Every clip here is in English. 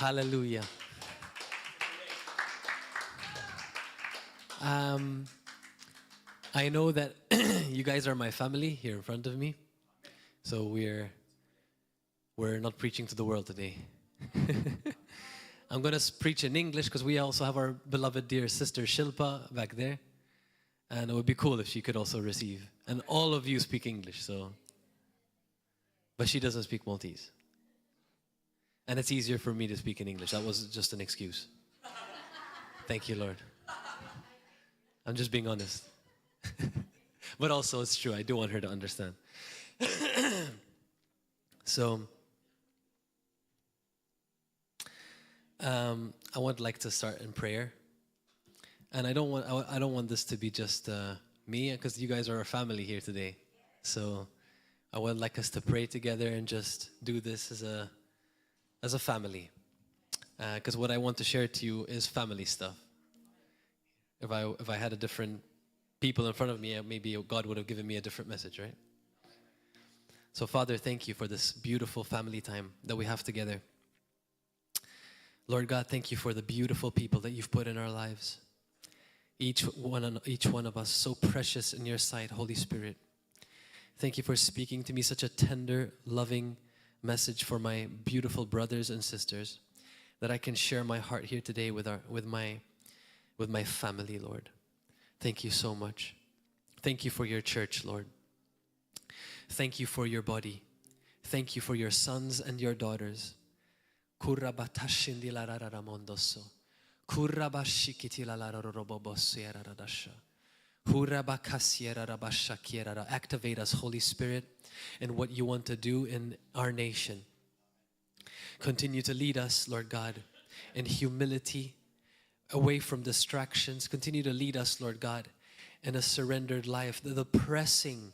Hallelujah. I know that you guys are my family here in front of me. So we're not preaching to the world today. I'm going to preach in English because we also have our beloved dear sister Shilpa back there. And it would be cool if she could also receive. And all of you speak English, so. But she doesn't speak Maltese. And it's easier for me to speak in English. That was just an excuse. Thank you, Lord. I'm just being honest. But also, it's true. I do want her to understand. So, I would like to start in prayer. And I don't want this to be just me, because you guys are a family here today. So I would like us to pray together and just do this as a family. Because what I want to share to you is family stuff. If I had a different people in front of me, maybe God would have given me a different message, right? So Father, thank you for this beautiful family time that we have together. Lord God, thank you for the beautiful people that you've put in our lives. Each one of us so precious in your sight, Holy Spirit. Thank you for speaking to me such a tender, loving message for my beautiful brothers and sisters, that I can share my heart here today with my family, Lord. Thank you so much. Thank you for your church, Lord. Thank you for your body. Thank you for your sons and your daughters. Activate us, Holy Spirit, in what you want to do in our nation. Continue to lead us, Lord God, in humility, away from distractions. Continue to lead us, Lord God, in a surrendered life. In the pressing,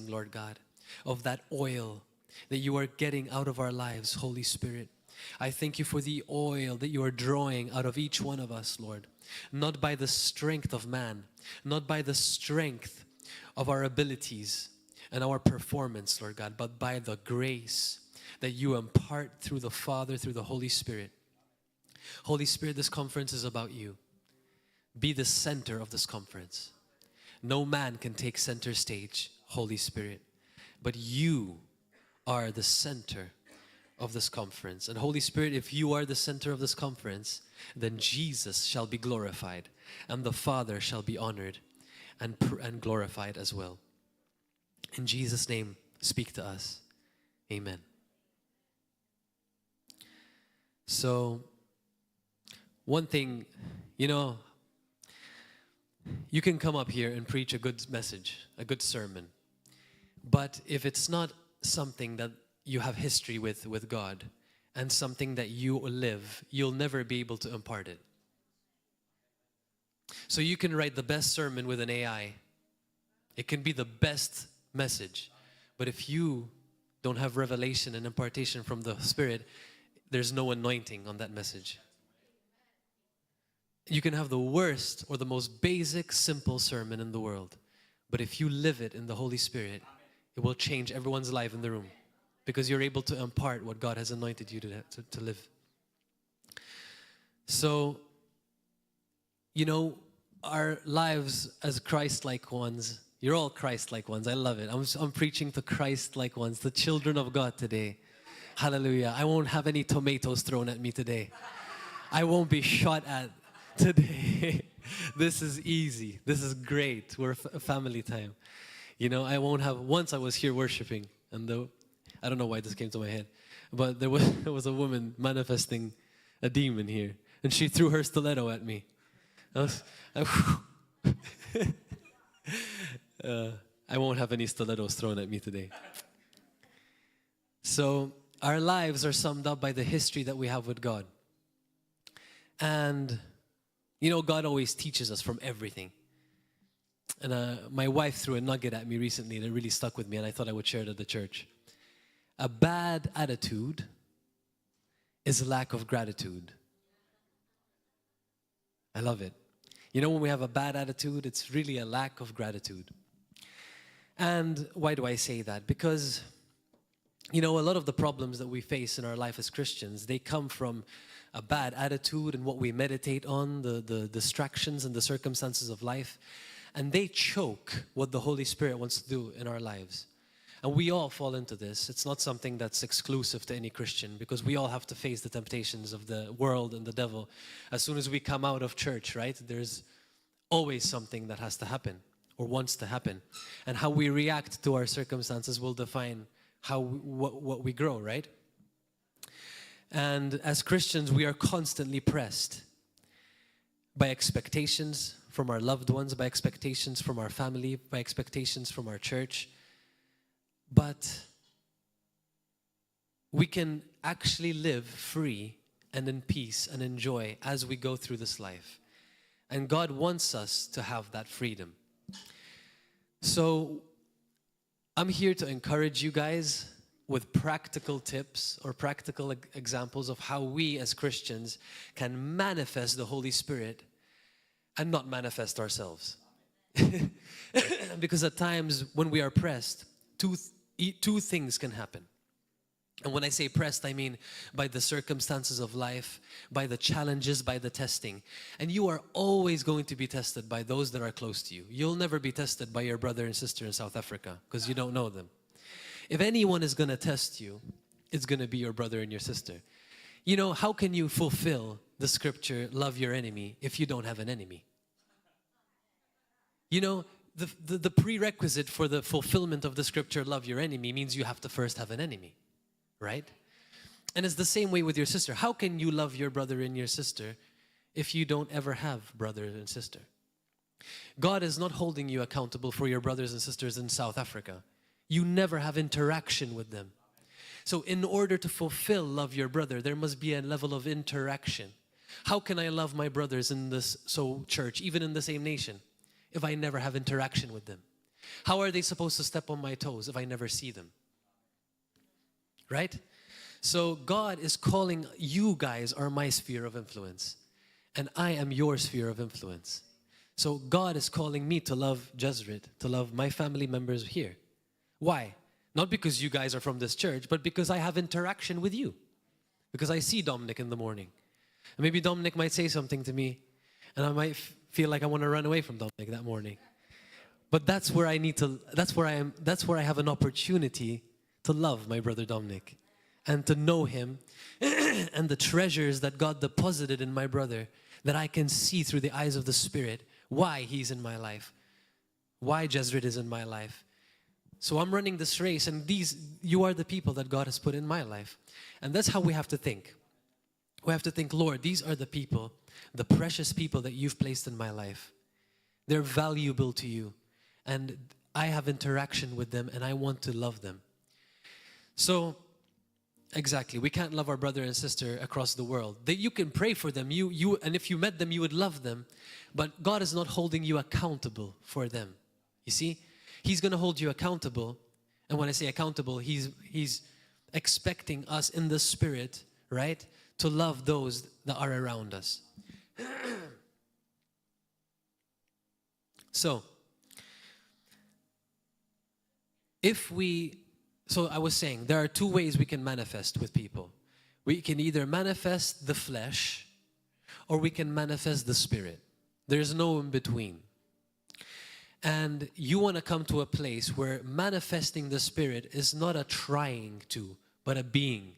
Lord God, of that oil that you are getting out of our lives, Holy Spirit. I thank you for the oil that you are drawing out of each one of us, Lord. Not by the strength of man, not by the strength of our abilities and our performance, Lord God, but by the grace that you impart through the Father, through the Holy Spirit. Holy Spirit, this conference is about you. Be the center of this conference. No man can take center stage, Holy Spirit, but you are the center of this conference. And Holy Spirit, if you are the center of this conference, then Jesus shall be glorified and the Father shall be honored and glorified as well. In Jesus' name, speak to us. Amen. So, one thing, you can come up here and preach a good message, a good sermon. But if it's not something that you have history with God and something that you live, you'll never be able to impart it. So you can write the best sermon with an AI. It can be the best message. But if you don't have revelation and impartation from the Spirit, there's no anointing on that message. You can have the worst or the most basic, simple sermon in the world. But if you live it in the Holy Spirit, it will change everyone's life in the room. Because you're able to impart what God has anointed you to live. So, our lives as Christ-like ones, you're all Christ-like ones. I love it. I'm preaching to Christ-like ones, the children of God today. Hallelujah. I won't have any tomatoes thrown at me today. I won't be shot at today. This is easy. This is great. We're a family time. I won't have, once I was here worshiping, and I don't know why this came to my head, but there was a woman manifesting a demon here, and she threw her stiletto at me. I won't have any stilettos thrown at me today. So our lives are summed up by the history that we have with God. And, God always teaches us from everything. And my wife threw a nugget at me recently that really stuck with me, and I thought I would share it at the church. A bad attitude is a lack of gratitude. I love it. When we have a bad attitude, it's really a lack of gratitude. And why do I say that? Because You know, a lot of the problems that we face in our life as Christians, they come from a bad attitude and what we meditate on, the distractions and the circumstances of life. And they choke what the Holy Spirit wants to do in our lives. And we all fall into this. It's not something that's exclusive to any Christian, because we all have to face the temptations of the world and the devil. As soon as we come out of church, right, there's always something that has to happen or wants to happen. And how we react to our circumstances will define what we grow, right? And as Christians, we are constantly pressed by expectations from our loved ones, by expectations from our family, by expectations from our church. But we can actually live free and in peace and in joy as we go through this life. And God wants us to have that freedom. So I'm here to encourage you guys with practical tips or practical examples of how we as Christians can manifest the Holy Spirit and not manifest ourselves. Because at times when we are pressed, two things can happen. And when I say pressed, I mean by the circumstances of life, by the challenges, by the testing. And you are always going to be tested by those that are close to you. You'll never be tested by your brother and sister in South Africa because you don't know them. If anyone is going to test you, it's going to be your brother and your sister. You know, how can you fulfill the scripture, love your enemy, if you don't have an enemy? You know, the prerequisite for the fulfillment of the scripture, love your enemy, means you have to first have an enemy. Right? And it's the same way with your sister. How can you love your brother and your sister if you don't ever have brother and sister? God is not holding you accountable for your brothers and sisters in South Africa. You never have interaction with them. So in order to fulfill love your brother, there must be a level of interaction. How can I love my brothers in this church, even in the same nation, if I never have interaction with them? How are they supposed to step on my toes if I never see them? Right? So God is calling, you guys are my sphere of influence, and I am your sphere of influence. So God is calling me to love Jezreel, to love my family members here. Why? Not because you guys are from this church, but because I have interaction with you. Because I see Dominic in the morning. And maybe Dominic might say something to me, and I might feel like I want to run away from Dominic that morning. But that's where I need to, that's where I have an opportunity to love my brother Dominic and to know him and the treasures that God deposited in my brother, that I can see through the eyes of the Spirit why he's in my life, why Jezreel is in my life. So I'm running this race, and you are the people that God has put in my life. And that's how we have to think. We have to think, Lord, these are the people, the precious people that you've placed in my life. They're valuable to you, and I have interaction with them, and I want to love them. So, exactly, we can't love our brother and sister across the world. You can pray for them, and if you met them, you would love them. But God is not holding you accountable for them. You see, He's going to hold you accountable. And when I say accountable, He's expecting us in the Spirit, right, to love those that are around us. So, So I was saying, there are two ways we can manifest with people. We can either manifest the flesh, or we can manifest the Spirit. There's no in between. And you want to come to a place where manifesting the Spirit is not a trying to, but a being.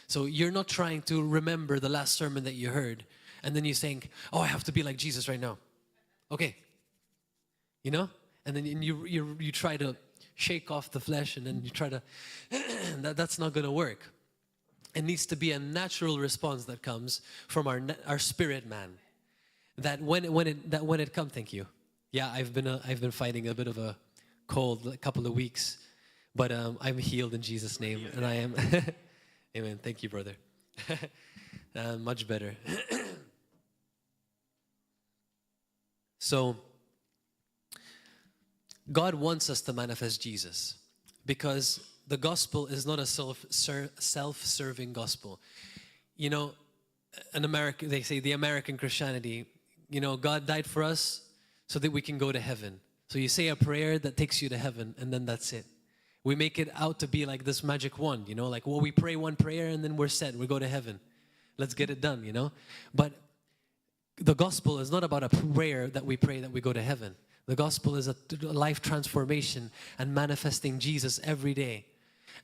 So you're not trying to remember the last sermon that you heard, and then you think, oh, I have to be like Jesus right now. Okay. You know? And then you try to shake off the flesh, and then you try to, that's not going to work. It needs to be a natural response that comes from our spirit man. That when it comes, thank you. Yeah, I've been fighting a bit of a cold a couple of weeks, but I'm healed in Jesus' name, and I am. Amen. Thank you, brother. Much better. So, God wants us to manifest Jesus, because the gospel is not a self-serving gospel. You know, in America, they say the American Christianity, you know, God died for us so that we can go to heaven. So you say a prayer that takes you to heaven, and then that's it. We make it out to be like this magic wand, you know, like, well, we pray one prayer and then we're set. We go to heaven. Let's get it done, you know. But the gospel is not about a prayer that we pray that we go to heaven. The gospel is a life transformation and manifesting Jesus every day.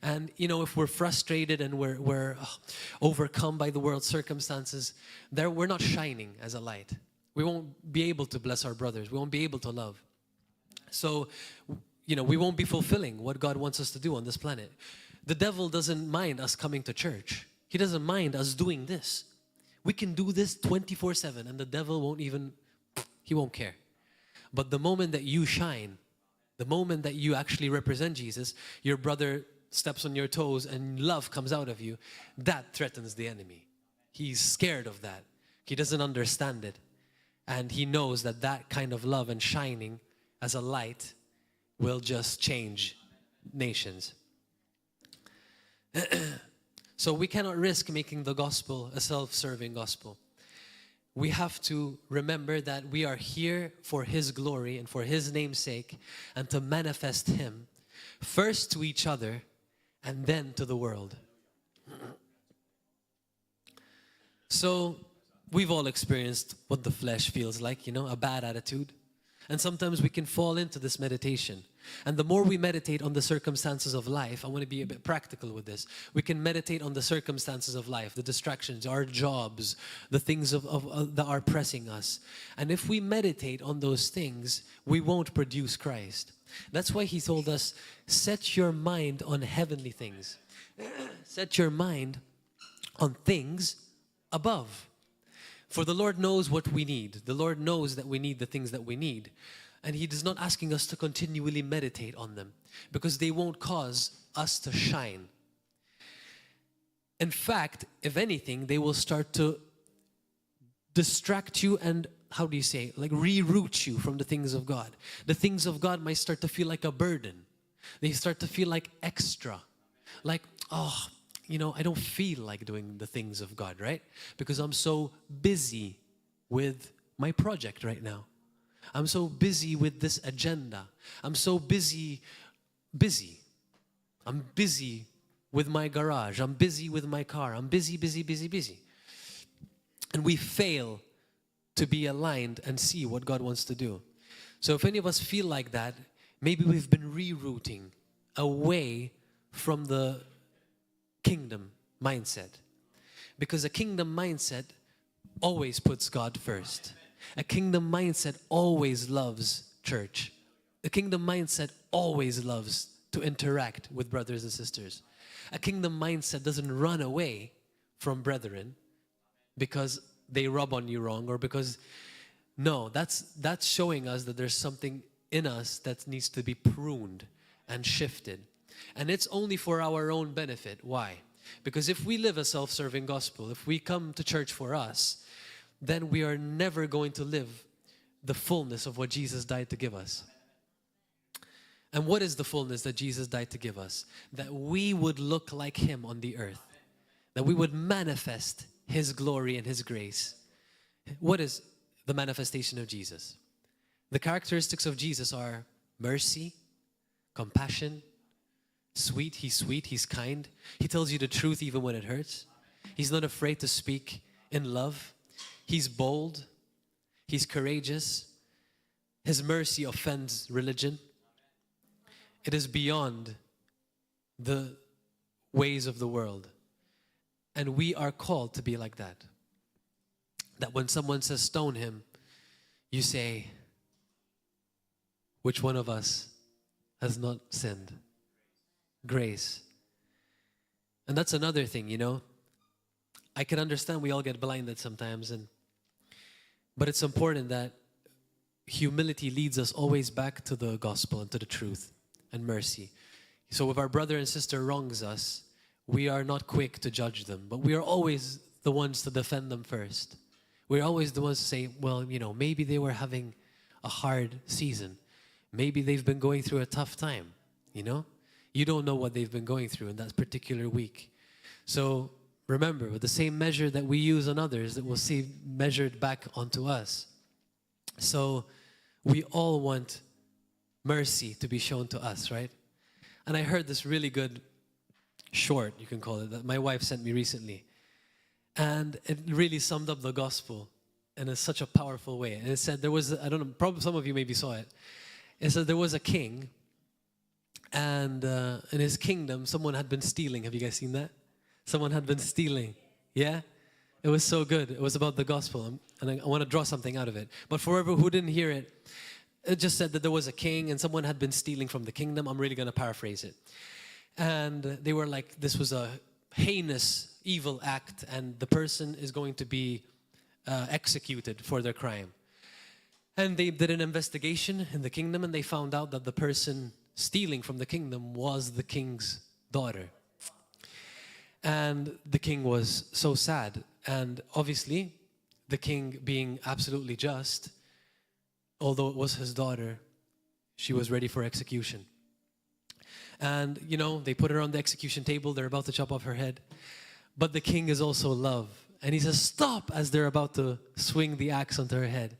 And, you know, if we're frustrated and we're overcome by the world's circumstances, we're not shining as a light. We won't be able to bless our brothers. We won't be able to love. So, you know, we won't be fulfilling what God wants us to do on this planet. The devil doesn't mind us coming to church. He doesn't mind us doing this. We can do this 24/7 and the devil he won't care. But the moment that you shine, the moment that you actually represent Jesus, your brother steps on your toes and love comes out of you, that threatens the enemy. He's scared of that. He doesn't understand it. And he knows that that kind of love and shining as a light will just change nations. So we cannot risk making the gospel a self-serving gospel. We have to remember that we are here for His glory and for His name's sake, and to manifest Him first to each other and then to the world. So we've all experienced what the flesh feels like, you know, a bad attitude. And sometimes we can fall into this meditation. And the more we meditate on the circumstances of life, I want to be a bit practical with this. We can meditate on the circumstances of life, the distractions, our jobs, the things that are pressing us. And if we meditate on those things, we won't produce Christ. That's why He told us, set your mind on heavenly things. Set your mind on things above. For the Lord knows what we need. The Lord knows that we need the things that we need. And He is not asking us to continually meditate on them, because they won't cause us to shine. In fact, if anything, they will start to distract you and, how do you say, like reroute you from the things of God. The things of God might start to feel like a burden. They start to feel like extra. Like, oh, you know, I don't feel like doing the things of God, right? Because I'm so busy with my project right now. I'm so busy with this agenda. I'm so busy. I'm busy with my garage. I'm busy with my car. I'm busy. And we fail to be aligned and see what God wants to do. So if any of us feel like that, maybe we've been rerouting away from the kingdom mindset. Because a kingdom mindset always puts God first. A kingdom mindset always loves church. A kingdom mindset always loves to interact with brothers and sisters. A kingdom mindset doesn't run away from brethren because they rub on you wrong, or because, no, that's showing us that there's something in us that needs to be pruned and shifted. And it's only for our own benefit. Why? Because if we live a self-serving gospel, if we come to church for us, then we are never going to live the fullness of what Jesus died to give us. And what is the fullness that Jesus died to give us? That we would look like Him on the earth. That we would manifest His glory and His grace. What is the manifestation of Jesus? The characteristics of Jesus are mercy, compassion, sweet, He's kind. He tells you the truth even when it hurts. He's not afraid to speak in love. He's bold. He's courageous. His mercy offends religion. It is beyond the ways of the world. And we are called to be like that. That when someone says stone him, you say, which one of us has not sinned? Grace. And that's another thing, you know. I can understand we all get blinded sometimes, but it's important that humility leads us always back to the gospel and to the truth and mercy. So if our brother and sister wrongs us, we are not quick to judge them, but we are always the ones to defend them first. We're always the ones to say, well, you know, maybe they were having a hard season. Maybe they've been going through a tough time, you know? You don't know what they've been going through in that particular week. So remember, with the same measure that we use on others, that we'll see measured back onto us. So we all want mercy to be shown to us, right? And I heard this really good short, you can call it, that my wife sent me recently. And it really summed up the gospel in such a powerful way. And it said there was, I don't know, probably some of you maybe saw it. It said there was a king, and in his kingdom, someone had been stealing. Have you guys seen that? Someone had been stealing. Yeah? It was so good. It was about the gospel. And I want to draw something out of it. But for whoever who didn't hear it, it just said that there was a king and someone had been stealing from the kingdom. I'm really going to paraphrase it. And they were like, this was a heinous, evil act, and the person is going to be executed for their crime. And they did an investigation in the kingdom, and they found out that the person stealing from the kingdom was the king's daughter. And the king was so sad. And obviously, the king being absolutely just, although it was his daughter, she was ready for execution. And, you know, they put her on the execution table. They're about to chop off her head. But the king is also love. And he says, stop, as they're about to swing the axe onto her head.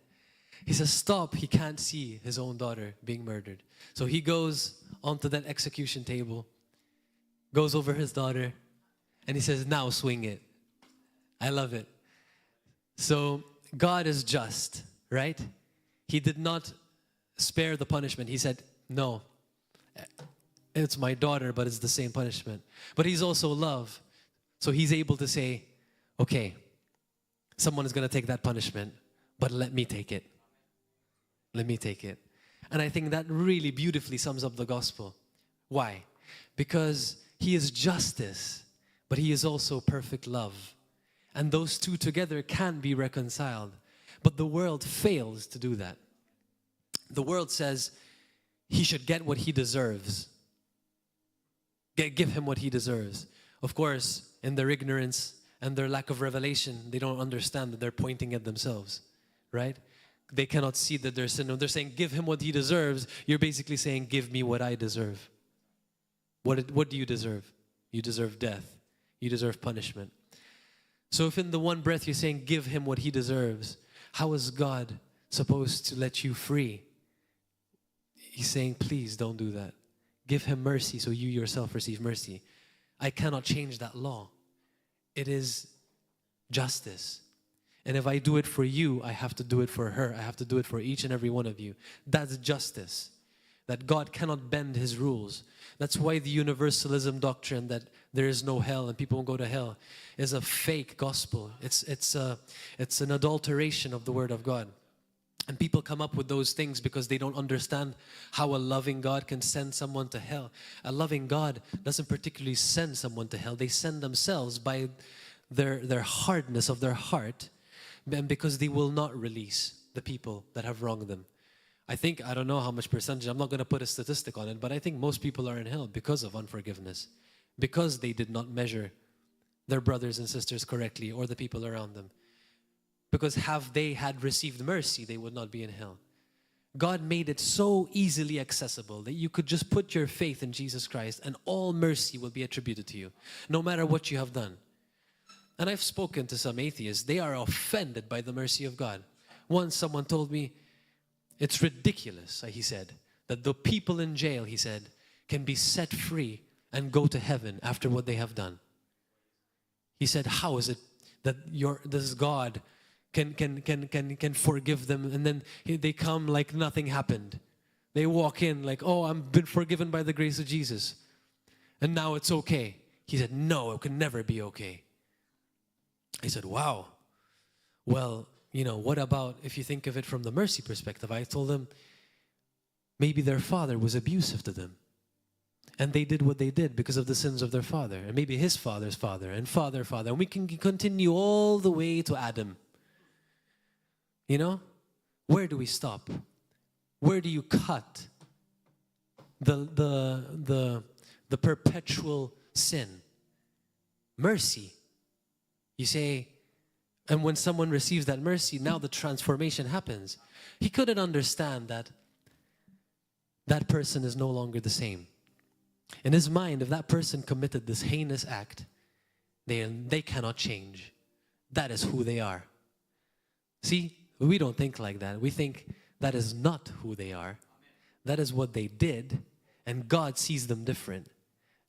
He says, stop. He can't see his own daughter being murdered. So he goes onto that execution table, goes over his daughter, and he says, now swing it. I love it. So God is just, right? He did not spare the punishment. He said, no, it's my daughter, but it's the same punishment. But he's also love. So he's able to say, okay, someone is going to take that punishment, but let me take it. Let me take it. And I think that really beautifully sums up the gospel. Why? Because he is justice, but he is also perfect love. And those two together can be reconciled. But the world fails to do that. The world says he should get what he deserves. Give him what he deserves. Of course, in their ignorance and their lack of revelation, they don't understand that they're pointing at themselves, right? They cannot see that they're sinning. They're saying, give him what he deserves. You're basically saying, give me what I deserve. What do you deserve? You deserve death. You deserve punishment. So if in the one breath you're saying, give him what he deserves, how is God supposed to let you free? He's saying, please don't do that. Give him mercy so you yourself receive mercy. I cannot change that law. It is justice. And if I do it for you, I have to do it for her. I have to do it for each and every one of you. That's justice. That God cannot bend his rules. That's why the universalism doctrine that there is no hell and people won't go to hell is a fake gospel. It's an adulteration of the word of God. And people come up with those things because they don't understand how a loving God can send someone to hell. A loving God doesn't particularly send someone to hell. They send themselves by their hardness of their heart, and because they will not release the people that have wronged them. I don't know how much percentage, I'm not going to put a statistic on it, but I think most people are in hell because of unforgiveness, because they did not measure their brothers and sisters correctly or the people around them. Because have they had received mercy, they would not be in hell. God made it so easily accessible that you could just put your faith in Jesus Christ and all mercy will be attributed to you, no matter what you have done. And I've spoken to some atheists. They are offended by the mercy of God. Once someone told me, it's ridiculous, he said, that the people in jail, he said, can be set free and go to heaven after what they have done. He said, how is it that this God can forgive them, and then they come like nothing happened? They walk in like, oh, I've been forgiven by the grace of Jesus, and now it's okay. He said, no, it can never be okay. I said, wow. Well, what about if you think of it from the mercy perspective? I told them maybe their father was abusive to them. And they did what they did because of the sins of their father. And maybe his father's father and father. And we can continue all the way to Adam. Where do we stop? Where do you cut the perpetual sin? Mercy. You say, and when someone receives that mercy, now the transformation happens. He couldn't understand that that person is no longer the same. In his mind, if that person committed this heinous act, they cannot change. That is who they are. See, we don't think like that. We think that is not who they are. That is what they did, And God sees them different.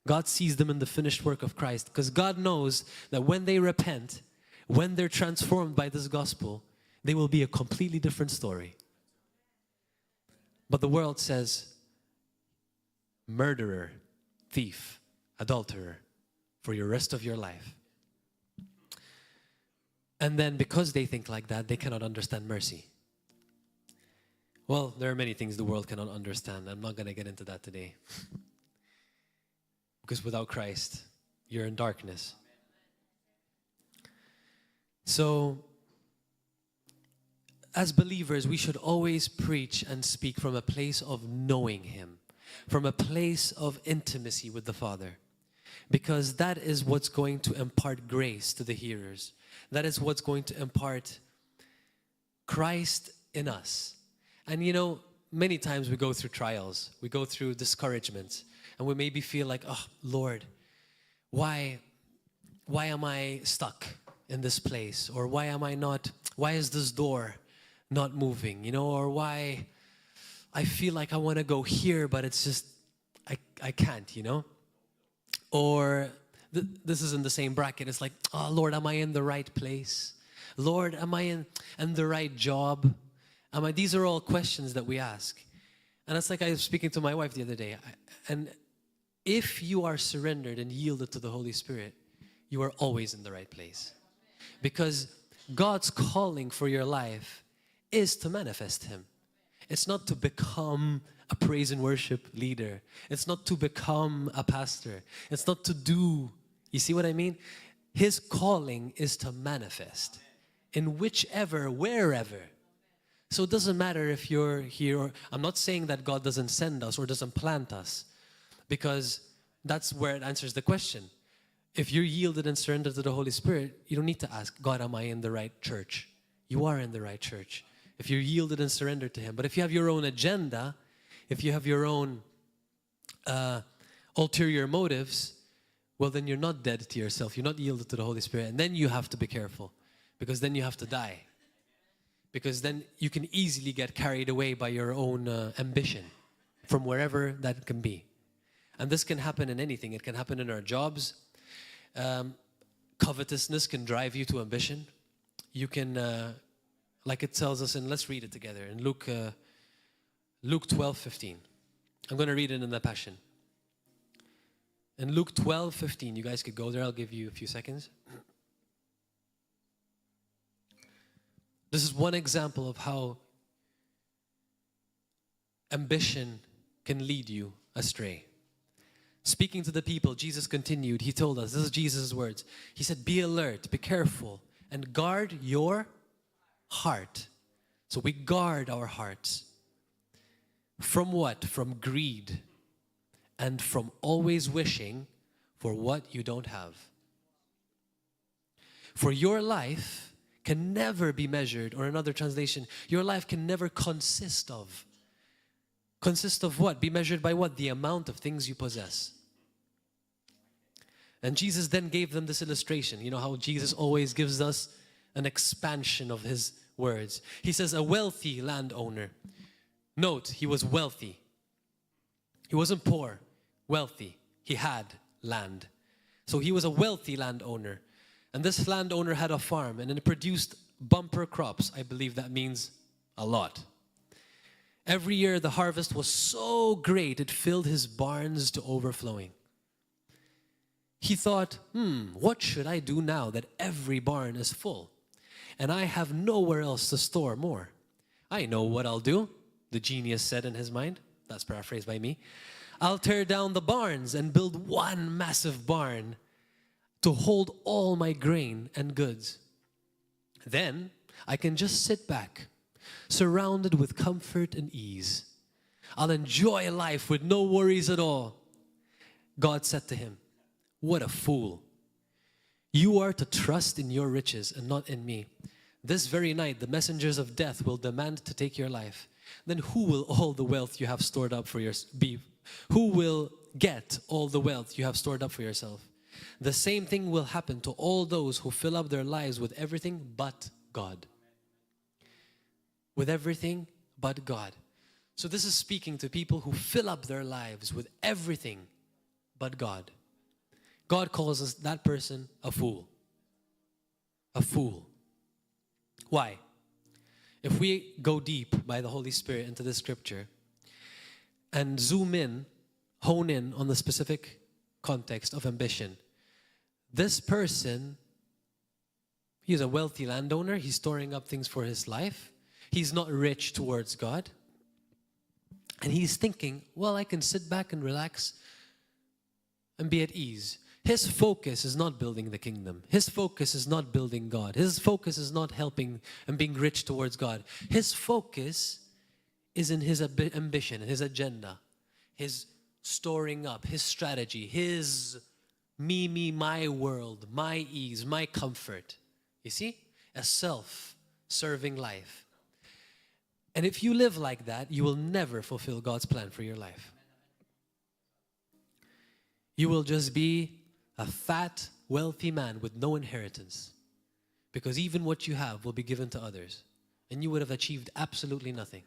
God sees them in the finished work of Christ, because God knows that when they repent, when they're transformed by this gospel, they will be a completely different story. But the world says, murderer, thief, adulterer, for your rest of your life. And then because they think like that, they cannot understand mercy. Well, there are many things the world cannot understand. I'm not going to get into that today. Because without Christ, you're in darkness. So, as believers, we should always preach and speak from a place of knowing Him, from a place of intimacy with the Father. Because that is what's going to impart grace to the hearers. That is what's going to impart Christ in us. And you know, many times we go through trials, we go through discouragements, and we maybe feel like, oh, Lord, why am I stuck in this place? Or why is this door not moving? You know, or why I feel like I want to go here, but it's just, I can't, you know? Or this is in the same bracket. It's like, oh, Lord, am I in the right place? Lord, am I in the right job? These are all questions that we ask. And it's like I was speaking to my wife the other day. And if you are surrendered and yielded to the Holy Spirit, you are always in the right place. Because God's calling for your life is to manifest Him. It's not to become a praise and worship leader. It's not to become a pastor. It's not to do, you see what I mean? His calling is to manifest in whichever, wherever. So it doesn't matter if you're here, or I'm not saying that God doesn't send us or doesn't plant us, because that's where it answers the question. If you're yielded and surrendered to the Holy Spirit, you don't need to ask, God, am I in the right church? You are in the right church. If you're yielded and surrendered to Him. But if you have your own agenda, if you have your own ulterior motives, well, then you're not dead to yourself. You're not yielded to the Holy Spirit. And then you have to be careful, because then you have to die. Because then you can easily get carried away by your own ambition from wherever that can be. And this can happen in anything. It can happen in our jobs. Covetousness can drive you to ambition. You can, like it tells us in, let's read it together, in Luke 12:15. I'm going to read it in the Passion. In Luke 12:15, you guys could go there. I'll give you a few seconds. This is one example of how ambition can lead you astray. Speaking to the people, Jesus continued. He told us, this is Jesus' words. He said, be alert, be careful, and guard your heart. So we guard our hearts. From what? From greed and from always wishing for what you don't have. For your life can never be measured, or another translation, your life can never consist of. Consist of what? Be measured by what? The amount of things you possess. And Jesus then gave them this illustration. You know how Jesus always gives us an expansion of His words. He says, a wealthy landowner. Note, he was wealthy. He wasn't poor, wealthy. He had land. So he was a wealthy landowner. And this landowner had a farm, and it produced bumper crops. I believe that means a lot. Every year the harvest was so great, it filled his barns to overflowing. He thought, what should I do now that every barn is full and I have nowhere else to store more? I know what I'll do, the genius said in his mind. That's paraphrased by me. I'll tear down the barns and build one massive barn to hold all my grain and goods. Then I can just sit back, surrounded with comfort and ease. I'll enjoy life with no worries at all. God said to him, what a fool. You are to trust in your riches and not in me. This very night, the messengers of death will demand to take your life. Then who will all the wealth you have stored up for who will get all the wealth you have stored up for yourself? The same thing will happen to all those who fill up their lives with everything but God. With everything but God. So this is speaking to people who fill up their lives with everything but God. God calls us, that person, a fool. A fool. Why? If we go deep by the Holy Spirit into this scripture and zoom in, hone in on the specific context of ambition, this person, he's a wealthy landowner. He's storing up things for his life. He's not rich towards God. And he's thinking, well, I can sit back and relax and be at ease. His focus is not building the kingdom. His focus is not building God. His focus is not helping and being rich towards God. His focus is in his ambition, his agenda, his storing up, his strategy, his me, my world, my ease, my comfort. You see? A self-serving life. And if you live like that, you will never fulfill God's plan for your life. You will just be a fat, wealthy man with no inheritance. Because even what you have will be given to others. And you would have achieved absolutely nothing.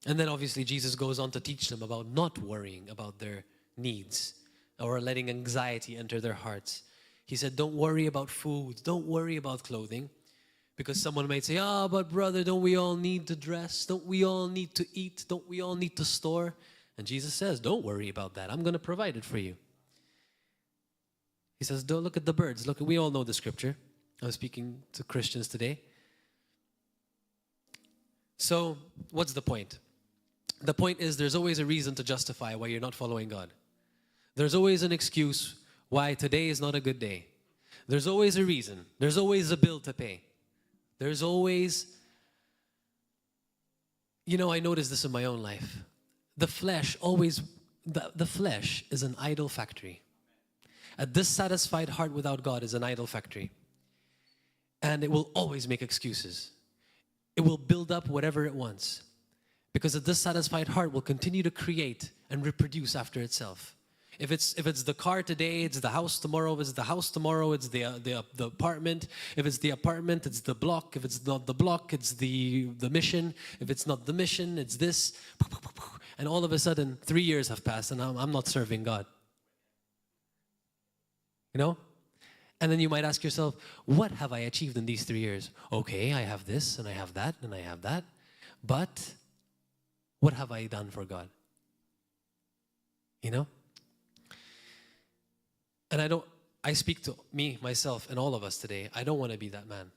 And then obviously Jesus goes on to teach them about not worrying about their needs or letting anxiety enter their hearts. He said, don't worry about food. Don't worry about clothing. Because someone might say, but brother, don't we all need to dress? Don't we all need to eat? Don't we all need to store? And Jesus says, don't worry about that. I'm going to provide it for you. He says, don't look at the birds. Look, we all know the scripture. I was speaking to Christians today. So what's the point? The point is there's always a reason to justify why you're not following God. There's always an excuse why today is not a good day. There's always a reason. There's always a bill to pay. There's always, I noticed this in my own life. The flesh is an idol factory. A dissatisfied heart without God is an idol factory. And it will always make excuses. It will build up whatever it wants. Because a dissatisfied heart will continue to create and reproduce after itself. If it's the car today, it's the house tomorrow. If it's the house tomorrow, it's the apartment. If it's the apartment, it's the block. If it's not the block, it's the mission. If it's not the mission, it's this. And all of a sudden, 3 years have passed and I'm not serving God. And then you might ask yourself, what have I achieved in these 3 years? Okay, I have this and I have that and I have that. But what have I done for God? And I speak to me, myself, and all of us today. I don't want to be that man.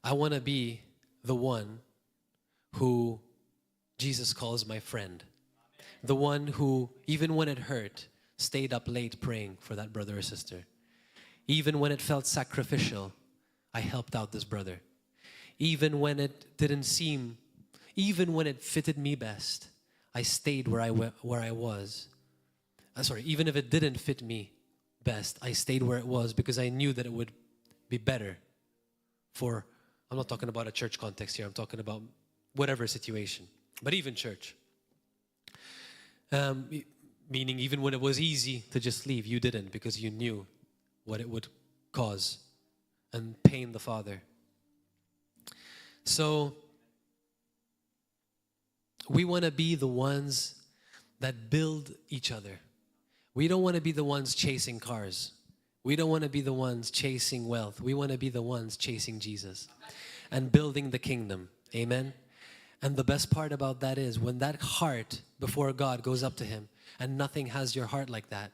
I want to be the one who Jesus calls my friend. The one who, even when it hurt, stayed up late praying for that brother or sister. Even when it felt sacrificial, I helped out this brother. Even when it fitted me best, I stayed where I was. Even if it didn't fit me best, I stayed where it was because I knew that it would be better I'm not talking about a church context here, I'm talking about whatever situation, but even church. Meaning even when it was easy to just leave, you didn't because you knew what it would cause and pain the Father. So we want to be the ones that build each other. We don't want to be the ones chasing cars. We don't want to be the ones chasing wealth. We want to be the ones chasing Jesus and building the kingdom. Amen? And the best part about that is when that heart before God goes up to Him and nothing has your heart like that,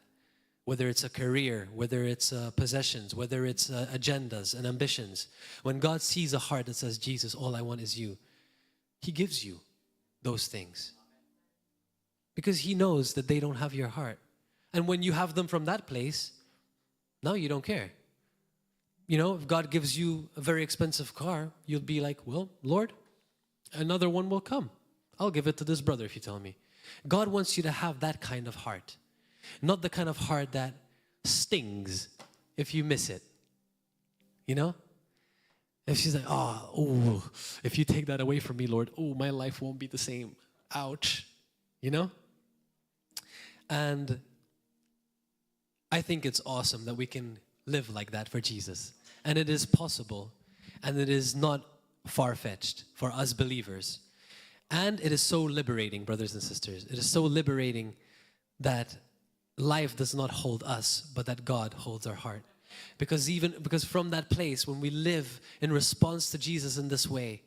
whether it's a career, whether it's possessions, whether it's agendas and ambitions, when God sees a heart that says, Jesus, all I want is you, He gives you those things. Because He knows that they don't have your heart. And when you have them from that place, now you don't care. If God gives you a very expensive car, you'll be like, well, Lord, another one will come. I'll give it to this brother if you tell me. God wants you to have that kind of heart. Not the kind of heart that stings if you miss it. If she's like, if you take that away from me, Lord, my life won't be the same. Ouch. And I think it's awesome that we can live like that for Jesus. And it is possible. And it is not far-fetched for us believers. And it is so liberating, brothers and sisters. It is so liberating that life does not hold us, but that God holds our heart. Because from that place, when we live in response to Jesus in this way,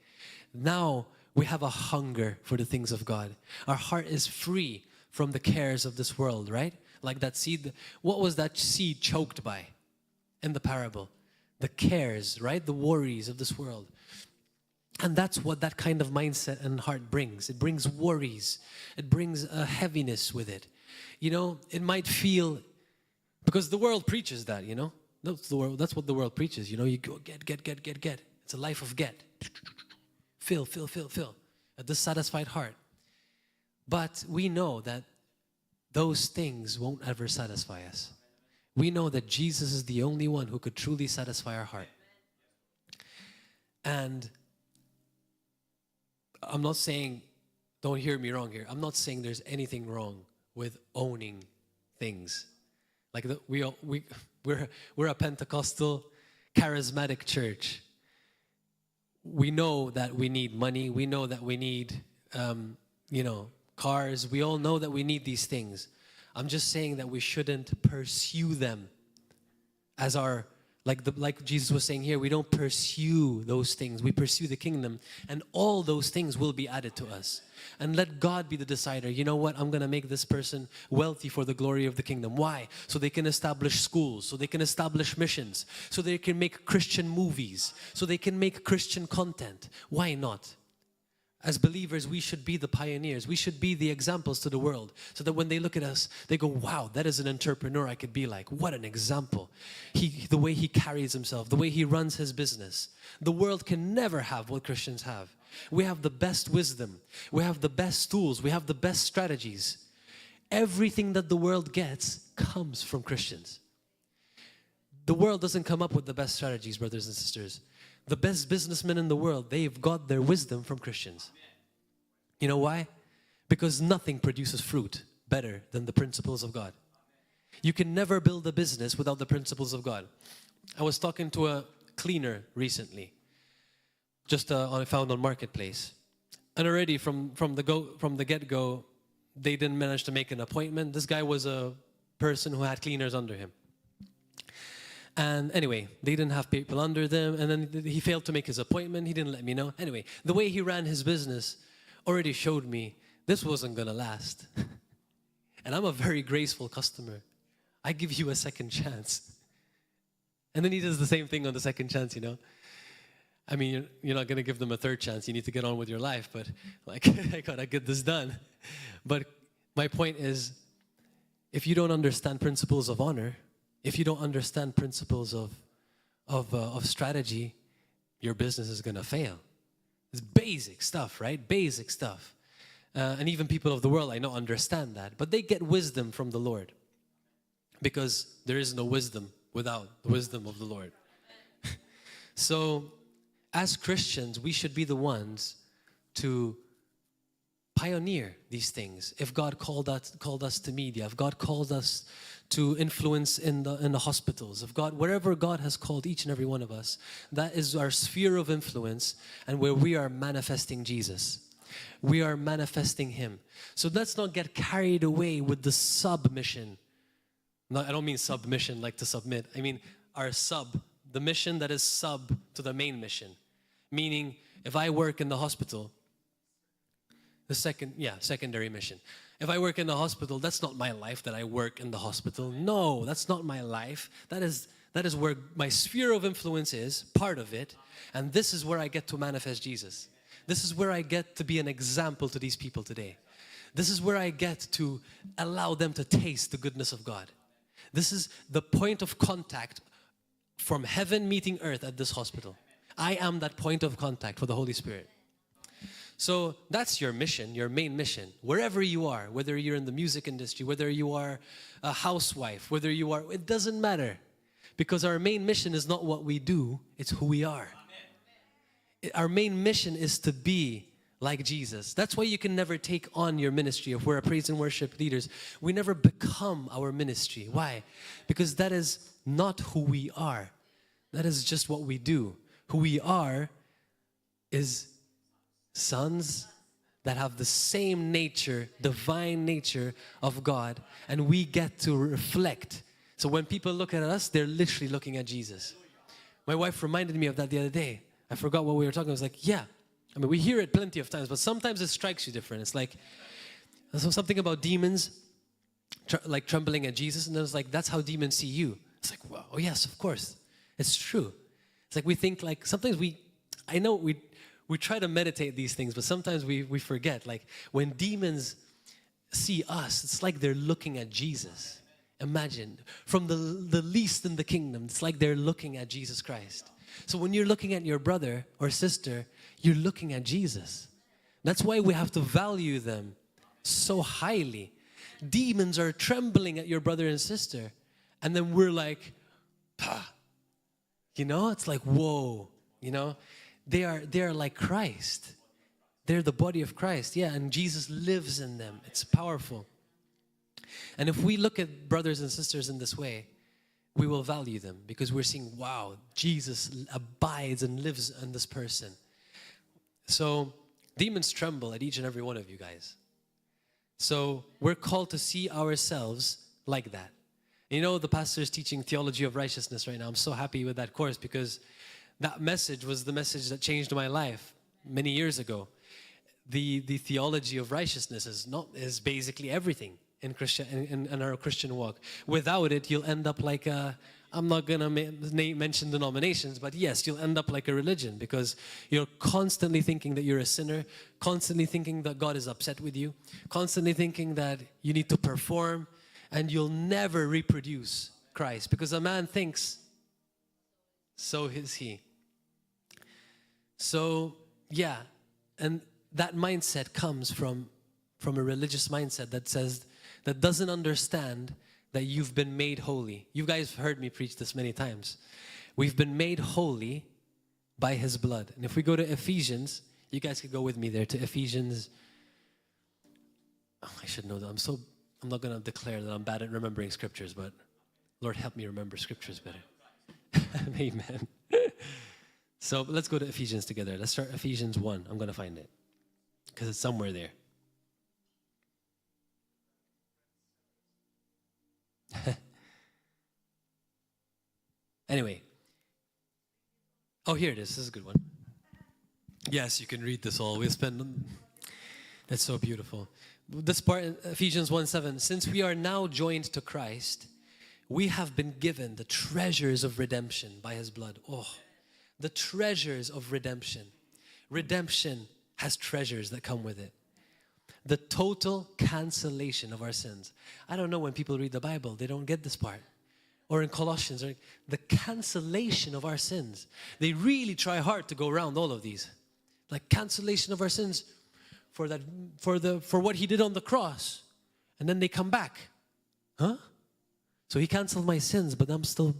now we have a hunger for the things of God. Our heart is free from the cares of this world, right? Like that seed. What was that seed choked by in the parable? The cares, right? The worries of this world. And that's what that kind of mindset and heart brings. It brings worries. It brings a heaviness with it. You know, it might feel, because the world preaches that, you know. That's what the world preaches. You know, you go get. It's a life of get. Fill. A dissatisfied heart. But we know that those things won't ever satisfy us. We know that Jesus is the only one who could truly satisfy our heart. And I'm not saying, don't hear me wrong here, I'm not saying there's anything wrong with owning things. Like we're a Pentecostal, charismatic church. We know that we need money. We know that we need, cars. We all know that we need these things. I'm just saying that we shouldn't pursue them as our, like Jesus was saying here, we don't pursue those things. We pursue the kingdom, and all those things will be added to us. And let God be the decider. You know what? I'm going to make this person wealthy for the glory of the kingdom. Why? So they can establish schools, so they can establish missions, so they can make Christian movies, so they can make Christian content. Why not? As believers, we should be the pioneers. We should be the examples to the world, so that when they look at us, they go, wow, that is an entrepreneur I could be like. What an example. The way he carries himself, the way he runs his business. The world can never have what Christians have. We have the best wisdom. We have the best tools. We have the best strategies. Everything that the world gets comes from Christians. The world doesn't come up with the best strategies, brothers and sisters. The best businessmen in the world, they've got their wisdom from Christians. You know why? Because nothing produces fruit better than the principles of God. You can never build a business without the principles of God. I was talking to a cleaner recently, I found on Marketplace. And already from the get-go, they didn't manage to make an appointment. This guy was a person who had cleaners under him. And anyway, they didn't have people under them, and then he failed to make his appointment. He didn't let me know. Anyway, the way he ran his business already showed me this wasn't going to last. And I'm a very graceful customer. I give you a second chance. And then he does the same thing on the second chance, you know. I mean, you're not going to give them a third chance. You need to get on with your life, but like, I got to get this done. But my point is, if you don't understand principles of honor, if you don't understand principles of strategy, your business is going to fail. It's basic stuff, right? Basic stuff. And even people of the world, I know, understand that. But they get wisdom from the Lord. Because there is no wisdom without the wisdom of the Lord. So, as Christians, we should be the ones to pioneer these things. If God called us to media, if God called us to influence in the hospitals, wherever God has called each and every one of us, that is our sphere of influence, and where we are manifesting Jesus. We are manifesting Him. So let's not get carried away with the submission. No, I don't mean submission like to submit. I mean the mission that is sub to the main mission. Meaning, if I work in the hospital, secondary mission. If I work in the hospital, that's not my life that I work in the hospital. No, that's not my life. That is where my sphere of influence is, part of it, and this is where I get to manifest Jesus. This is where I get to be an example to these people today. This is where I get to allow them to taste the goodness of God. This is the point of contact from heaven meeting earth at this hospital. I am that point of contact for the Holy Spirit. So that's your mission, your main mission. Wherever you are, whether you're in the music industry, whether you are a housewife, it doesn't matter. Because our main mission is not what we do, it's who we are. Our main mission is to be like Jesus. That's why you can never take on your ministry. If we're a praise and worship leaders, we never become our ministry. Why? Because that is not who we are. That is just what we do. who we are is sons that have the same nature, divine nature of God, and we get to reflect. So when people look at us, they're literally looking at Jesus. My wife reminded me of that the other day. I forgot what we were talking about. I was like, yeah. I mean, we hear it plenty of times, but sometimes it strikes you different. It's like, so something about demons, like trembling at Jesus, and then it's like, that's how demons see you. It's like, well, oh yes, of course. It's true. It's like we think like, sometimes I know we try to meditate these things, but sometimes we forget. Like when demons see us, it's like they're looking at Jesus. Imagine, from the least in the kingdom, it's like they're looking at Jesus Christ. So when you're looking at your brother or sister, you're looking at Jesus. That's why we have to value them so highly. Demons are trembling at your brother and sister, and then we're like, pah. You know, it's like, whoa, you know. They are like Christ. They're the body of Christ, yeah, and Jesus lives in them. It's powerful. And if we look at brothers and sisters in this way, we will value them because we're seeing, wow, Jesus abides and lives in this person. So demons tremble at each and every one of you guys. So we're called to see ourselves like that. You know, the pastor is teaching theology of righteousness right now. I'm so happy with that course because that message was the message that changed my life many years ago. The theology of righteousness is basically everything in our Christian walk. Without it, you'll end up like I'm not going to mention denominations, but yes, you'll end up like a religion because you're constantly thinking that you're a sinner, constantly thinking that God is upset with you, constantly thinking that you need to perform, and you'll never reproduce Christ because a man thinks, so is he. So, yeah, and that mindset comes from a religious mindset that doesn't understand that you've been made holy. You guys have heard me preach this many times. We've been made holy by His blood. And if we go to Ephesians, you guys could go with me there to Ephesians. Oh, I should know that. I'm not going to declare that I'm bad at remembering scriptures, but Lord, help me remember scriptures better. Amen. So let's go to Ephesians together. Let's start Ephesians 1. I'm going to find it because it's somewhere there. Anyway. Oh, here it is. This is a good one. Yes, you can read this all. We'll spend... That's so beautiful. This part, Ephesians 1:7. Since we are now joined to Christ, we have been given the treasures of redemption by His blood. Oh, the treasures of redemption. Redemption has treasures that come with it. The total cancellation of our sins. I don't know when people read the Bible, they don't get this part. Or in Colossians, or the cancellation of our sins. They really try hard to go around all of these. Like cancellation of our sins for what He did on the cross. And then they come back. Huh? So He canceled my sins, but I'm still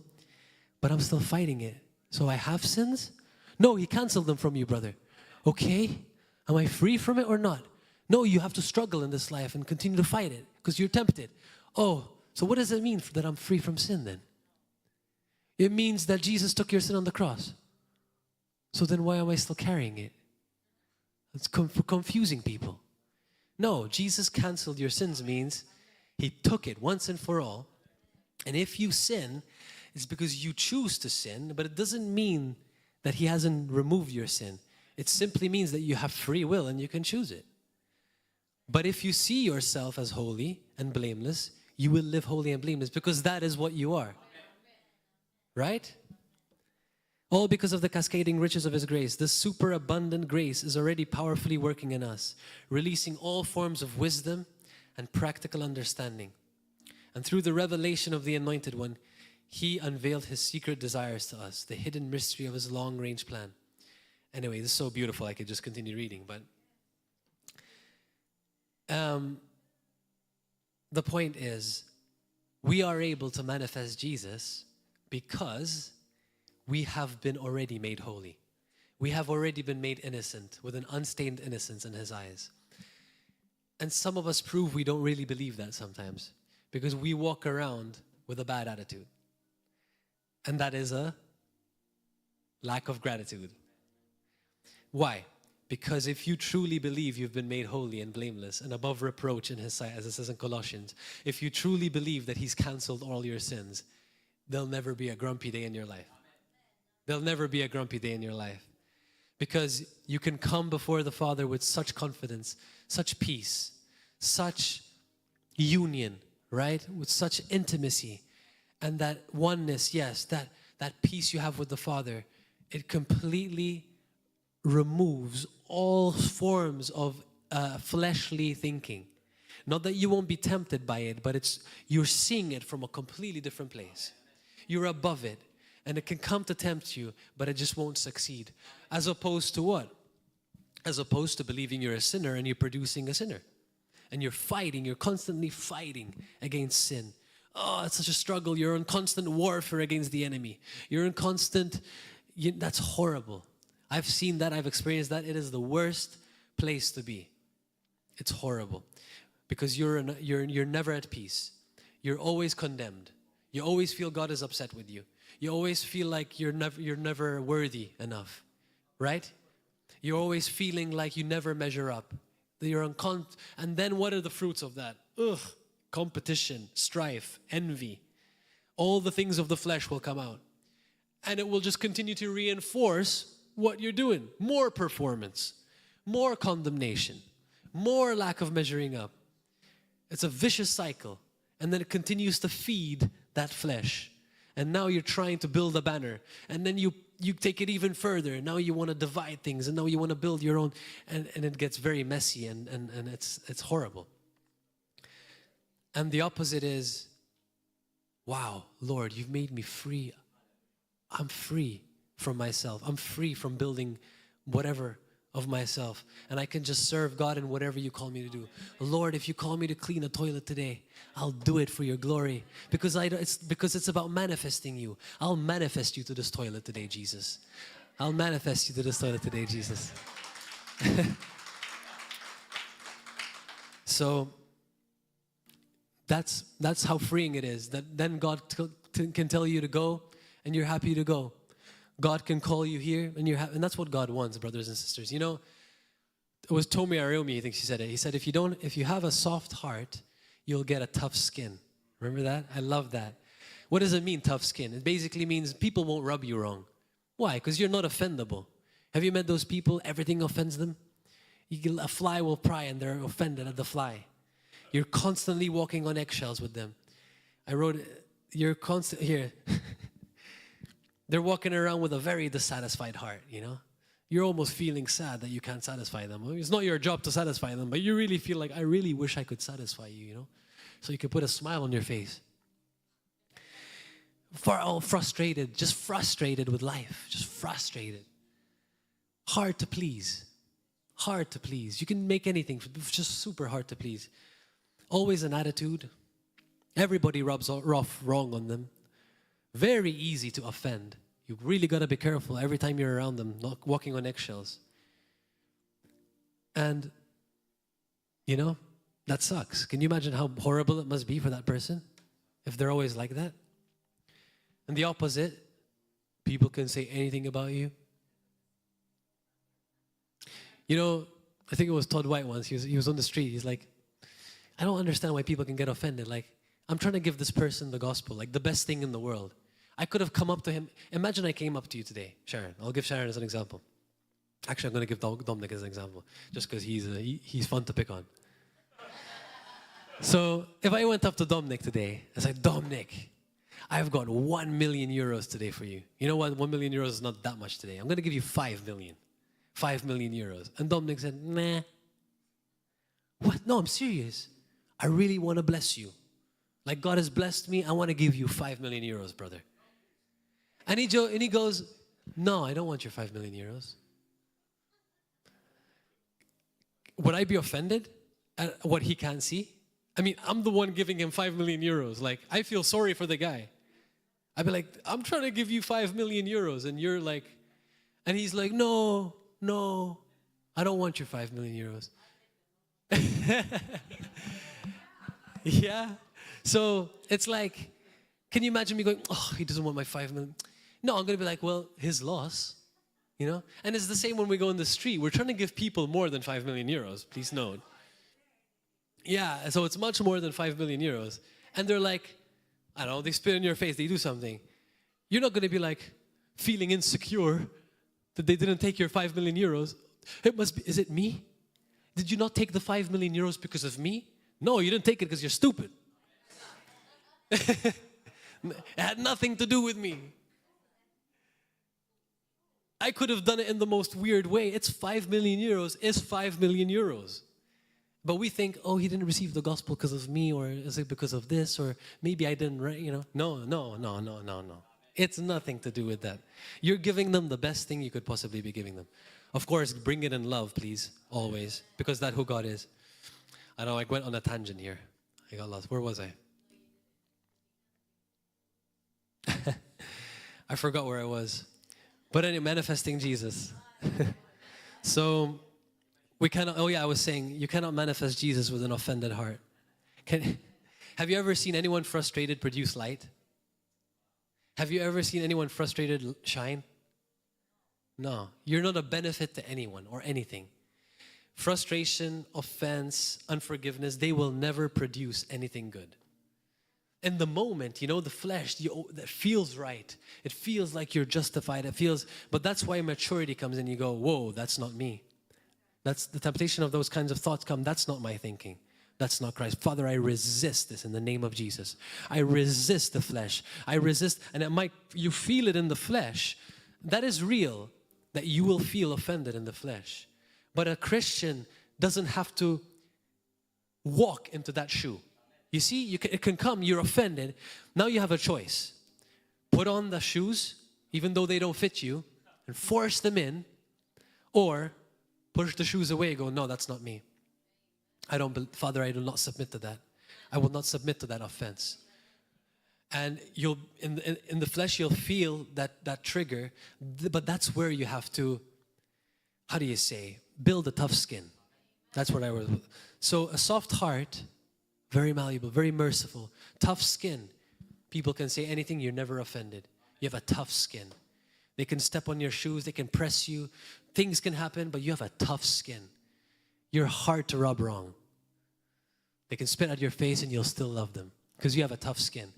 fighting it. So I have sins? No, He canceled them from you, brother. Okay, am I free from it or not? No, you have to struggle in this life and continue to fight it because you're tempted. Oh, so what does it mean that I'm free from sin then? It means that Jesus took your sin on the cross. So then why am I still carrying it? It's confusing people. No, Jesus canceled your sins means He took it once and for all. And if you sin, it's because you choose to sin, but it doesn't mean that He hasn't removed your sin. It simply means that you have free will and you can choose it. But if you see yourself as holy and blameless, you will live holy and blameless because that is what you are. Right? All because of the cascading riches of His grace. This superabundant grace is already powerfully working in us, releasing all forms of wisdom and practical understanding. And through the revelation of the Anointed One, He unveiled His secret desires to us, the hidden mystery of His long-range plan. Anyway, this is so beautiful, I could just continue reading, but the point is, we are able to manifest Jesus because we have been already made holy. We have already been made innocent with an unstained innocence in His eyes. And some of us prove we don't really believe that sometimes because we walk around with a bad attitude. And that is a Lack of gratitude. Why? Because if you truly believe you've been made holy and blameless and above reproach in his sight, as it says in Colossians, if you truly believe that he's canceled all your sins, there'll never be a grumpy day in your life. There'll never be a grumpy day in your life. Because you can come before the Father with such confidence, such peace, such union, right? With such intimacy and that oneness, yes, that peace you have with the Father, it completely removes all forms of fleshly thinking. Not that you won't be tempted by it, but you're seeing it from a completely different place. You're above it. And it can come to tempt you, but it just won't succeed. As opposed to what? As opposed to believing you're a sinner and you're producing a sinner. And you're constantly fighting against sin. Oh, it's such a struggle. You're in constant warfare against the enemy. You're in constant, that's horrible. I've seen that, I've experienced that. It is the worst place to be. It's horrible. Because you're never at peace. You're always condemned. You always feel God is upset with you. You always feel like you're never worthy enough, right? You're always feeling like you never measure up. And then what are the fruits of that? Competition, strife, envy. All the things of the flesh will come out. And it will just continue to reinforce what you're doing. More performance, more condemnation, more lack of measuring up. It's a vicious cycle. And then it continues to feed that flesh. And now you're trying to build a banner. And then you take it even further. Now you want to divide things. And now you want to build your own. And it gets very messy and it's horrible. And the opposite is, wow, Lord, you've made me free. I'm free from myself. I'm free from building whatever of myself. And I can just serve God in whatever you call me to do. Lord, if you call me to clean a toilet today, I'll do it for your glory. Because it's about manifesting you. I'll manifest you to this toilet today, Jesus. I'll manifest you to this toilet today, Jesus. So that's how freeing it is. That then God can tell you to go and you're happy to go. God can call you here, and and that's what God wants, brothers and sisters. You know, it was Tomi Aromi, I think she said it. He said, if you have a soft heart, you'll get a tough skin. Remember that? I love that. What does it mean, tough skin? It basically means people won't rub you wrong. Why? Because you're not offendable. Have you met those people, everything offends them? A fly will pry and they're offended at the fly. You're constantly walking on eggshells with them. Here. They're walking around with a very dissatisfied heart, you know? You're almost feeling sad that you can't satisfy them. It's not your job to satisfy them, but you really feel like, I really wish I could satisfy you, you know? So you could put a smile on your face. Frustrated with life, just frustrated. Hard to please. You can make anything, just super hard to please. Always an attitude. Everybody rubs off wrong on them. Very easy to offend. You really got to be careful every time you're around them, not walking on eggshells. And, you know, that sucks. Can you imagine how horrible it must be for that person if they're always like that? And the opposite, people can say anything about you. You know, I think it was Todd White once. He was on the street. He's like, I don't understand why people can get offended. Like, I'm trying to give this person the gospel, like the best thing in the world. I could have come up to him. Imagine I came up to you today, Sharon. I'll give Sharon as an example. Actually, I'm going to give Dominic as an example, just because he's fun to pick on. So if I went up to Dominic today, I was like, Dominic, I've got 1 million euros today for you. You know what? 1 million euros is not that much today. I'm going to give you 5 million. 5 million euros. And Dominic said, nah. What? No, I'm serious. I really want to bless you. Like God has blessed me, I want to give you 5 million euros, brother. And he goes, no, I don't want your 5 million euros. Would I be offended at what he can't see? I mean, I'm the one giving him 5 million euros. Like, I feel sorry for the guy. I'd be like, I'm trying to give you 5 million euros. And you're like, and he's like, no, I don't want your 5 million euros. Yeah. So it's like, can you imagine me going, oh, he doesn't want my 5 million. No, I'm going to be like, well, his loss, you know? And it's the same when we go in the street. We're trying to give people more than 5 million euros, please note. Yeah, so it's much more than 5 million euros. And they're like, I don't know, they spit in your face, they do something. You're not going to be like feeling insecure that they didn't take your 5 million euros. It must be, is it me? Did you not take the 5 million euros because of me? No, you didn't take it because you're stupid. It had nothing to do with me. I could have done it in the most weird way. It's 5 million euros. It's 5 million euros. But we think, oh, he didn't receive the gospel because of me, or is it because of this, or maybe I didn't, you know. No. It's nothing to do with that. You're giving them the best thing you could possibly be giving them. Of course, bring it in love, please, always, because that's who God is. I know I went on a tangent here. I got lost. Where was I? I forgot where I was. But anyway, manifesting Jesus. So we cannot, I was saying, you cannot manifest Jesus with an offended heart. Have you ever seen anyone frustrated produce light? Have you ever seen anyone frustrated shine? No. You're not a benefit to anyone or anything. Frustration, offense, unforgiveness, they will never produce anything good. In the moment, you know, the flesh, that feels right. It feels like you're justified. But that's why maturity comes in. You go, whoa, that's not me. That's the temptation of those kinds of thoughts come. That's not my thinking. That's not Christ. Father, I resist this in the name of Jesus. I resist the flesh. I resist, and you feel it in the flesh. That is real, that you will feel offended in the flesh. But a Christian doesn't have to walk into that shoe. You see, it can come, you're offended. Now you have a choice. Put on the shoes, even though they don't fit you, and force them in, or push the shoes away and go, no, that's not me. Father, I do not submit to that. I will not submit to that offense. And you'll, in the flesh, you'll feel that trigger, but that's where you have to, build a tough skin. That's what I was. So a soft heart, very malleable, very merciful, tough skin. People can say anything, you're never offended. You have a tough skin. They can step on your shoes, they can press you. Things can happen, but you have a tough skin. You're hard to rub wrong. They can spit at your face and you'll still love them because you have a tough skin.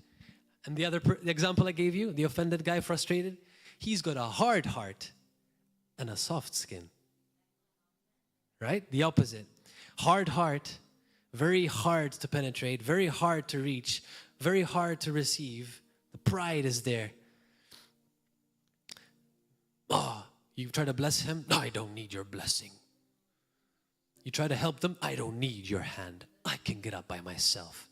And the example I gave you, the offended guy, frustrated, he's got a hard heart and a soft skin. Right? The opposite. Hard heart, very hard to penetrate, very hard to reach, very hard to receive. The pride is there. Oh, you try to bless him? No, I don't need your blessing. You try to help them? I don't need your hand. I can get up by myself.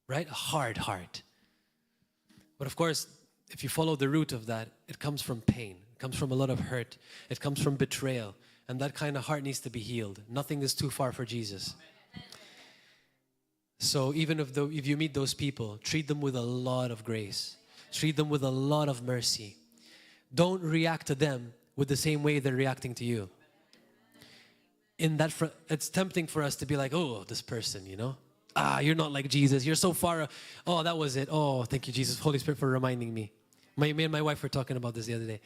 Right? A hard heart. But of course, if you follow the root of that, it comes from pain. It comes from a lot of hurt. It comes from betrayal. And that kind of heart needs to be healed. Nothing is too far for Jesus. So even if you meet those people, treat them with a lot of grace. Treat them with a lot of mercy. Don't react to them with the same way they're reacting to you. It's tempting for us to be like, oh, this person, you know. You're not like Jesus. You're so far. Oh, that was it. Oh, thank you, Jesus. Holy Spirit, for reminding me. Me and my wife were talking about this the other day.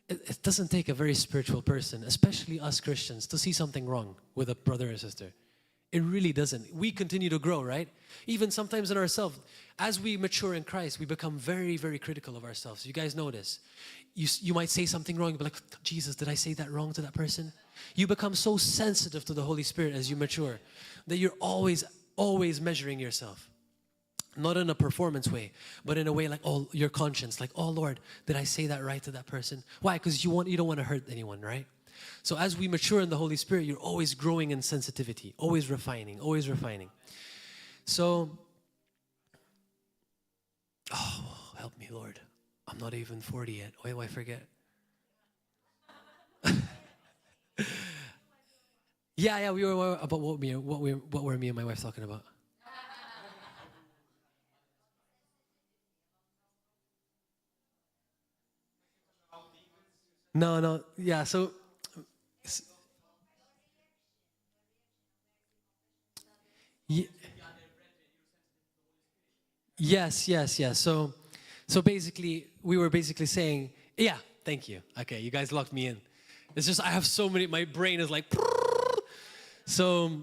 It doesn't take a very spiritual person, especially us Christians, to see something wrong with a brother or sister. It really doesn't. We continue to grow, right? Even sometimes in ourselves. As we mature in Christ, we become very, very critical of ourselves. You guys notice. You might say something wrong, but like, Jesus, did I say that wrong to that person? You become so sensitive to the Holy Spirit as you mature that you're always measuring yourself. Not in a performance way, but in a way like, oh, your conscience, like, oh Lord, did I say that right to that person? Why? Because you don't want to hurt anyone, right? So as we mature in the Holy Spirit, you're always growing in sensitivity, always refining, always refining. So, oh, help me, Lord. I'm not even 40 yet. Wait, I forget. Yeah, we were about what were me and my wife talking about? No, yeah, so yes. So basically, we were basically saying, yeah, thank you. Okay, you guys locked me in. It's just I have so many, my brain is like, so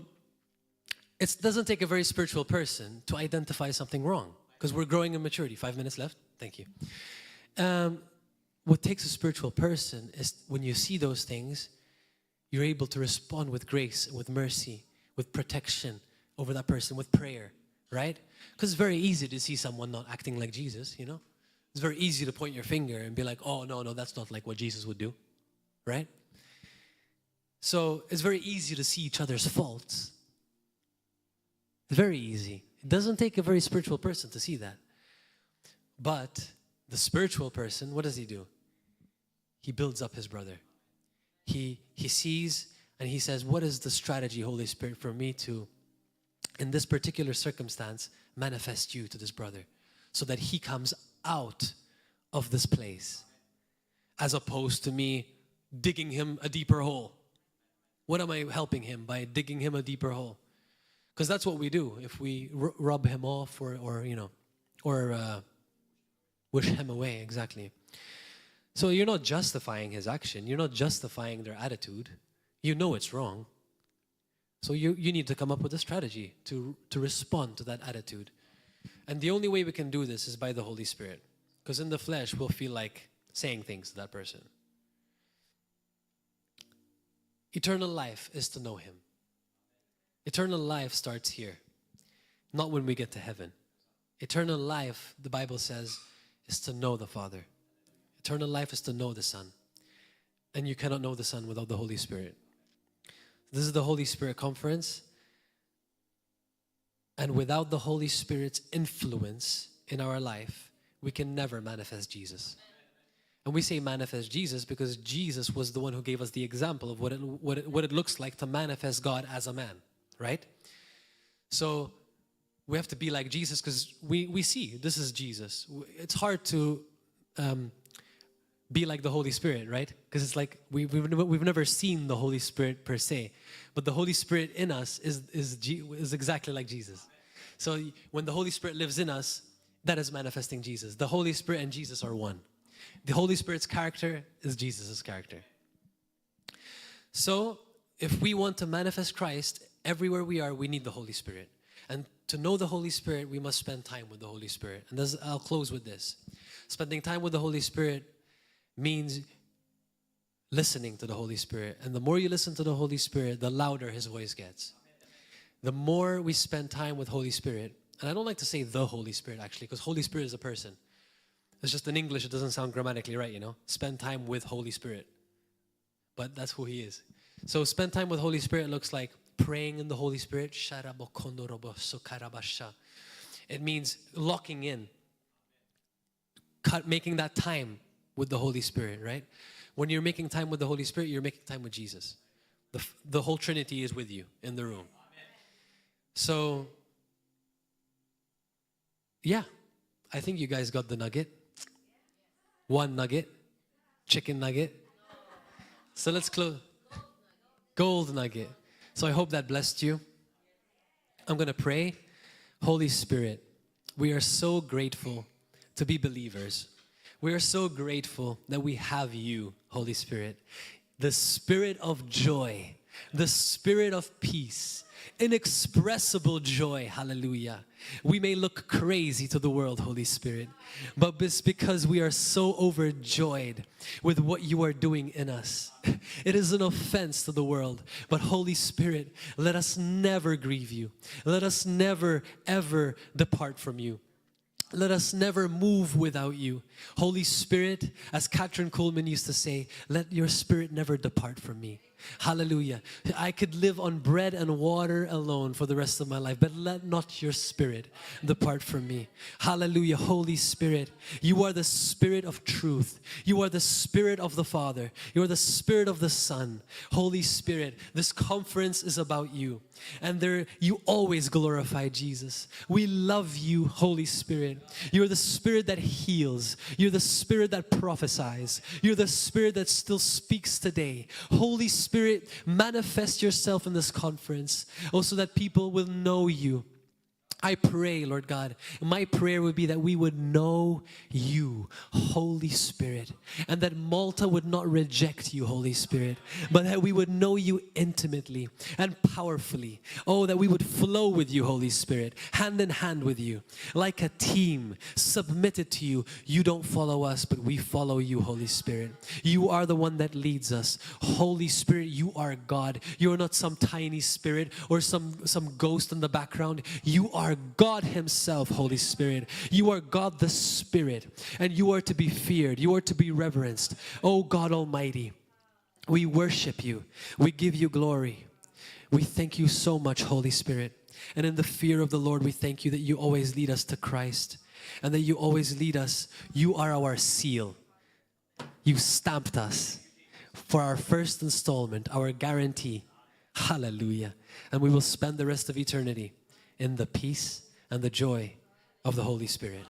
it doesn't take a very spiritual person to identify something wrong because we're growing in maturity. 5 minutes left. Thank you. What takes a spiritual person is when you see those things, you're able to respond with grace, with mercy, with protection over that person, with prayer, right? Because it's very easy to see someone not acting like Jesus, you know? It's very easy to point your finger and be like, oh, no, that's not like what Jesus would do, right? So it's very easy to see each other's faults. Very easy. It doesn't take a very spiritual person to see that. But the spiritual person, what does he do? He builds up his brother. He sees and he says, what is the strategy, Holy Spirit, for me to, in this particular circumstance, manifest you to this brother so that he comes out of this place as opposed to me digging him a deeper hole. What am I helping him by digging him a deeper hole? Because that's what we do if we rub him off or wish him away, exactly. So you're not justifying his action. You're not justifying their attitude. You know it's wrong. So you need to come up with a strategy to respond to that attitude. And the only way we can do this is by the Holy Spirit. Because in the flesh, we'll feel like saying things to that person. Eternal life is to know him. Eternal life starts here, not when we get to heaven. Eternal life, the Bible says, is to know the Father. Eternal life is to know the Son. And you cannot know the Son without the Holy Spirit. This is the Holy Spirit conference. And without the Holy Spirit's influence in our life, we can never manifest Jesus. And we say manifest Jesus because Jesus was the one who gave us the example of what it looks like to manifest God as a man, right? So we have to be like Jesus because we see this is Jesus. It's hard to be like the Holy Spirit, right? Because it's like we've never seen the Holy Spirit per se, but the Holy Spirit in us is exactly like Jesus. So when the Holy Spirit lives in us, that is manifesting Jesus. The Holy Spirit and Jesus are one. The Holy Spirit's character is Jesus' character. So if we want to manifest Christ everywhere we are, we need the Holy Spirit. And to know the Holy Spirit, we must spend time with the Holy Spirit. And I'll close with this. Spending time with the Holy Spirit means listening to the Holy Spirit. And the more you listen to the Holy Spirit, the louder his voice gets. The more we spend time with Holy Spirit, and I don't like to say the Holy Spirit actually, because Holy Spirit is a person. It's just in English, it doesn't sound grammatically right, you know? Spend time with Holy Spirit. But that's who he is. So spend time with Holy Spirit looks like praying in the Holy Spirit. It means locking in. Making that time with the Holy Spirit, right? When you're making time with the Holy Spirit, you're making time with Jesus. The whole Trinity is with you in the room. So, yeah, I think you guys got the nugget. One nugget, chicken nugget. So let's close. Gold nugget. So I hope that blessed you. I'm going to pray. Holy Spirit, we are so grateful to be believers. We are so grateful that we have you, Holy Spirit. The Spirit of joy, the Spirit of peace, inexpressible joy, hallelujah. We may look crazy to the world, Holy Spirit, but it's because we are so overjoyed with what you are doing in us. It is an offense to the world, but Holy Spirit, let us never grieve you. Let us never, ever depart from you. Let us never move without you. Holy Spirit, as Catherine Coleman used to say, let your spirit never depart from me. Hallelujah. I could live on bread and water alone for the rest of my life, but let not your spirit depart from me. Hallelujah. Holy Spirit, you are the Spirit of truth. You are the Spirit of the Father. You are the Spirit of the Son. Holy Spirit, this conference is about you. And there, you always glorify Jesus. We love you, Holy Spirit. You're the Spirit that heals. You're the Spirit that prophesies. You're the Spirit that still speaks today. Holy Spirit, manifest yourself in this conference, also that people will know you. I pray, Lord God, my prayer would be that we would know you, Holy Spirit, and that Malta would not reject you, Holy Spirit, but that we would know you intimately and powerfully. Oh, that we would flow with you, Holy Spirit, hand in hand with you, like a team, submitted to you. You don't follow us, but we follow you, Holy Spirit. You are the one that leads us. Holy Spirit, you are God. You are not some tiny spirit or some ghost in the background. You are God himself, Holy Spirit. You are God the Spirit, and you are to be feared. You are to be reverenced. Oh God Almighty, we worship you. We give you glory. We thank you so much, Holy Spirit. And in the fear of the Lord, we thank you that you always lead us to Christ and that you always lead us. You are our seal. You stamped us for our first installment, our guarantee. Hallelujah. And we will spend the rest of eternity in the peace and the joy of the Holy Spirit.